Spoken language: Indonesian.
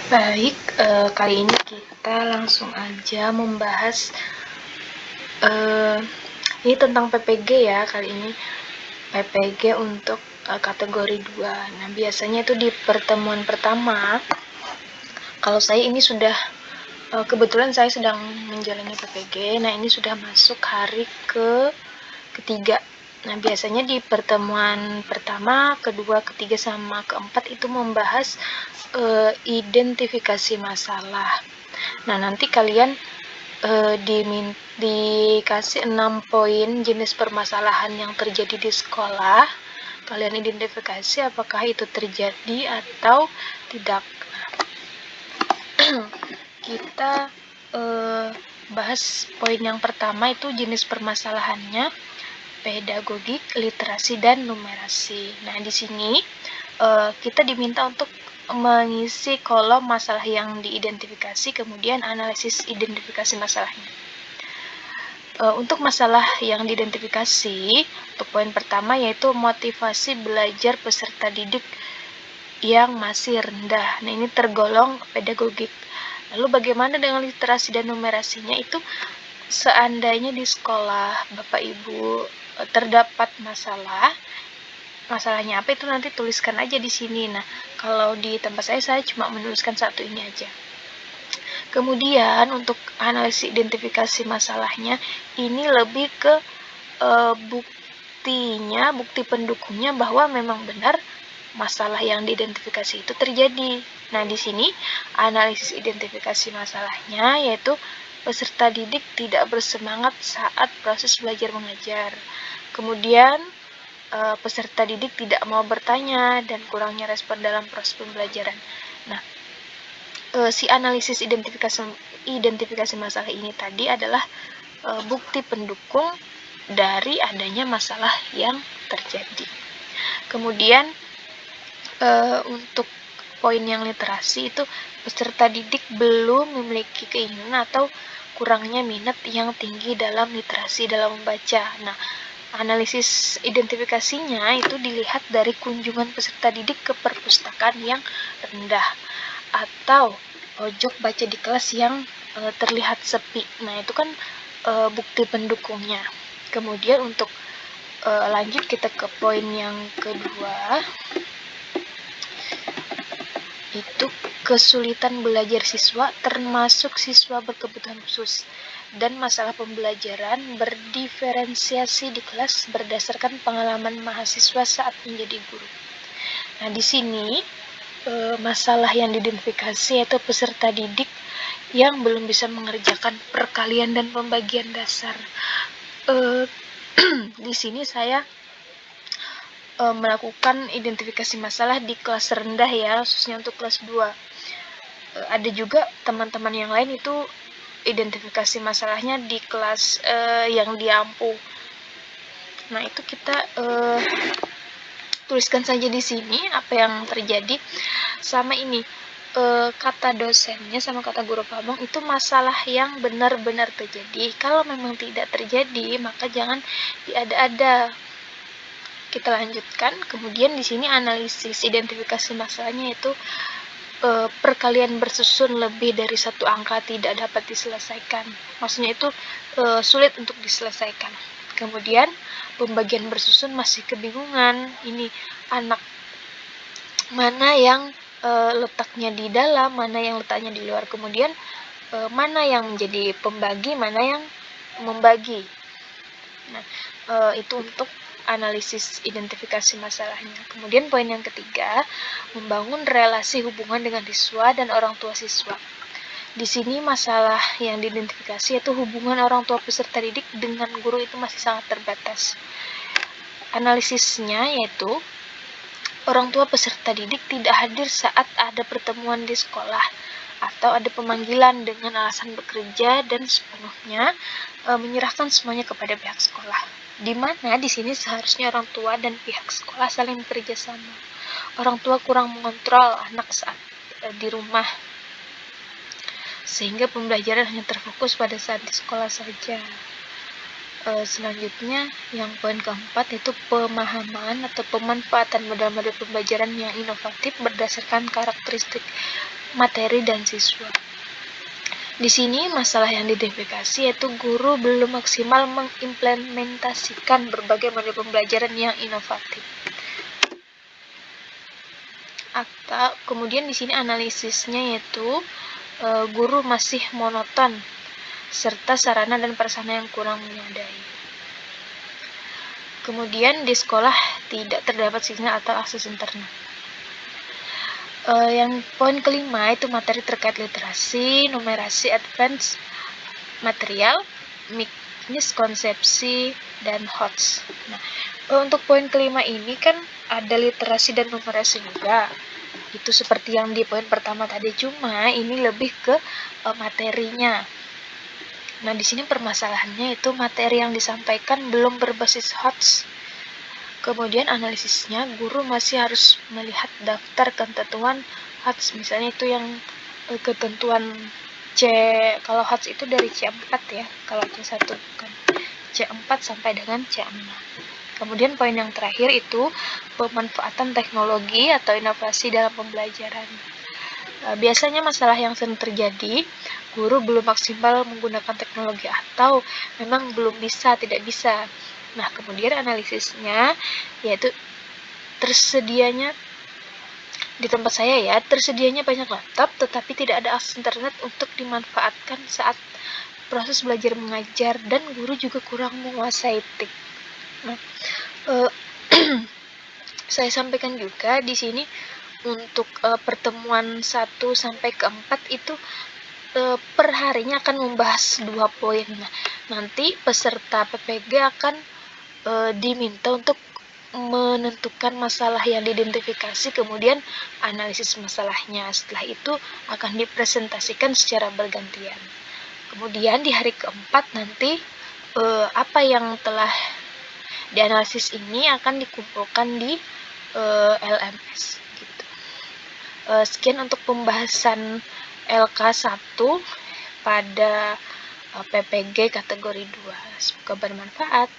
Baik, kali ini kita langsung aja membahas ini tentang PPG ya. Kali ini PPG untuk kategori 2. Nah, biasanya itu di pertemuan pertama, kalau saya ini sudah kebetulan saya sedang menjalani PPG. Nah, ini sudah masuk hari ketiga. Nah, biasanya di pertemuan pertama, kedua, ketiga, sama keempat itu membahas identifikasi masalah. Nah, nanti kalian dikasih 6 poin jenis permasalahan yang terjadi di sekolah. Kalian identifikasi apakah itu terjadi atau tidak. Kita bahas poin yang pertama, itu jenis permasalahannya pedagogik, literasi, dan numerasi. Nah, di sini kita diminta untuk mengisi kolom masalah yang diidentifikasi, kemudian analisis identifikasi masalahnya. Untuk masalah yang diidentifikasi, untuk poin pertama yaitu motivasi belajar peserta didik yang masih rendah. Nah, ini tergolong pedagogik. Lalu bagaimana dengan literasi dan numerasinya? Itu seandainya di sekolah Bapak Ibu terdapat masalahnya apa, itu nanti tuliskan aja di sini. Nah, kalau di tempat saya cuma menuliskan satu ini aja. Kemudian untuk analisis identifikasi masalahnya, ini lebih ke bukti pendukungnya bahwa memang benar masalah yang diidentifikasi itu terjadi. Nah, di sini analisis identifikasi masalahnya yaitu peserta didik tidak bersemangat saat proses belajar mengajar. Kemudian peserta didik tidak mau bertanya dan kurangnya respon dalam proses pembelajaran. Nah, si analisis identifikasi masalah ini tadi adalah bukti pendukung dari adanya masalah yang terjadi. Kemudian untuk poin yang literasi itu peserta didik belum memiliki keinginan atau kurangnya minat yang tinggi dalam literasi dalam membaca. Nah, analisis identifikasinya itu dilihat dari kunjungan peserta didik ke perpustakaan yang rendah atau pojok baca di kelas yang terlihat sepi. Nah, itu kan bukti pendukungnya. Kemudian untuk lanjut kita ke poin yang kedua, itu kesulitan belajar siswa termasuk siswa berkebutuhan khusus dan masalah pembelajaran berdiferensiasi di kelas berdasarkan pengalaman mahasiswa saat menjadi guru. Nah, di sini masalah yang diidentifikasi yaitu peserta didik yang belum bisa mengerjakan perkalian dan pembagian dasar. Di sini saya melakukan identifikasi masalah di kelas rendah ya, khususnya untuk kelas 2. Ada juga teman-teman yang lain itu identifikasi masalahnya di kelas yang diampu. Nah, itu kita tuliskan saja di sini apa yang terjadi. Sama ini kata dosennya sama kata guru pabong itu masalah yang benar-benar terjadi. Kalau memang tidak terjadi, maka jangan diada-ada. Kita lanjutkan. Kemudian di sini analisis identifikasi masalahnya itu perkalian bersusun lebih dari satu angka tidak dapat diselesaikan. Maksudnya itu sulit untuk diselesaikan. Kemudian pembagian bersusun masih kebingungan. Ini anak mana yang letaknya di dalam, mana yang letaknya di luar. Kemudian mana yang menjadi pembagi, mana yang membagi. Nah, itu untuk analisis identifikasi masalahnya. Kemudian poin yang ketiga, membangun relasi hubungan dengan siswa dan orang tua siswa. Di sini masalah yang diidentifikasi yaitu hubungan orang tua peserta didik dengan guru itu masih sangat terbatas. Analisisnya yaitu orang tua peserta didik tidak hadir saat ada pertemuan di sekolah atau ada pemanggilan dengan alasan bekerja dan sepenuhnya menyerahkan semuanya kepada pihak sekolah. Di mana di sini seharusnya orang tua dan pihak sekolah saling bekerja sama. Orang tua kurang mengontrol anak saat di rumah, sehingga pembelajaran hanya terfokus pada saat di sekolah saja. Selanjutnya yang poin keempat itu pemahaman atau pemanfaatan model-model pembelajaran yang inovatif berdasarkan karakteristik materi dan siswa. Di sini masalah yang diidentifikasi yaitu guru belum maksimal mengimplementasikan berbagai model pembelajaran yang inovatif. Atau kemudian di sini analisisnya yaitu guru masih monoton serta sarana dan prasarana yang kurang memadai. Kemudian di sekolah tidak terdapat sinyal atau akses internet. Yang poin kelima itu materi terkait literasi, numerasi advance, material, miskonsepsi, dan HOTS. Nah, untuk poin kelima ini kan ada literasi dan numerasi juga. Itu seperti yang di poin pertama tadi, cuma ini lebih ke materinya. Nah, di sini permasalahannya itu materi yang disampaikan belum berbasis HOTS. Kemudian analisisnya, guru masih harus melihat daftar ketentuan HOTS, misalnya itu yang ketentuan kalau HOTS itu dari C4 ya, kalau C1 bukan, C4 sampai dengan C6. Kemudian poin yang terakhir itu pemanfaatan teknologi atau inovasi dalam pembelajaran. Biasanya masalah yang sering terjadi, guru belum maksimal menggunakan teknologi atau memang belum bisa, tidak bisa. Nah, kemudian analisisnya yaitu tersedianya di tempat saya ya, tersedianya banyak laptop tetapi tidak ada akses internet untuk dimanfaatkan saat proses belajar mengajar dan guru juga kurang menguasai TIK. Nah, saya sampaikan juga di sini untuk pertemuan 1 sampai ke 4 itu per harinya akan membahas 2 poin. Nah, nanti peserta PPG akan diminta untuk menentukan masalah yang diidentifikasi, kemudian analisis masalahnya. Setelah itu akan dipresentasikan secara bergantian. Kemudian di hari keempat nanti apa yang telah dianalisis ini akan dikumpulkan di LMS gitu. Sekian untuk pembahasan LK1 pada PPG kategori 2. Semoga bermanfaat.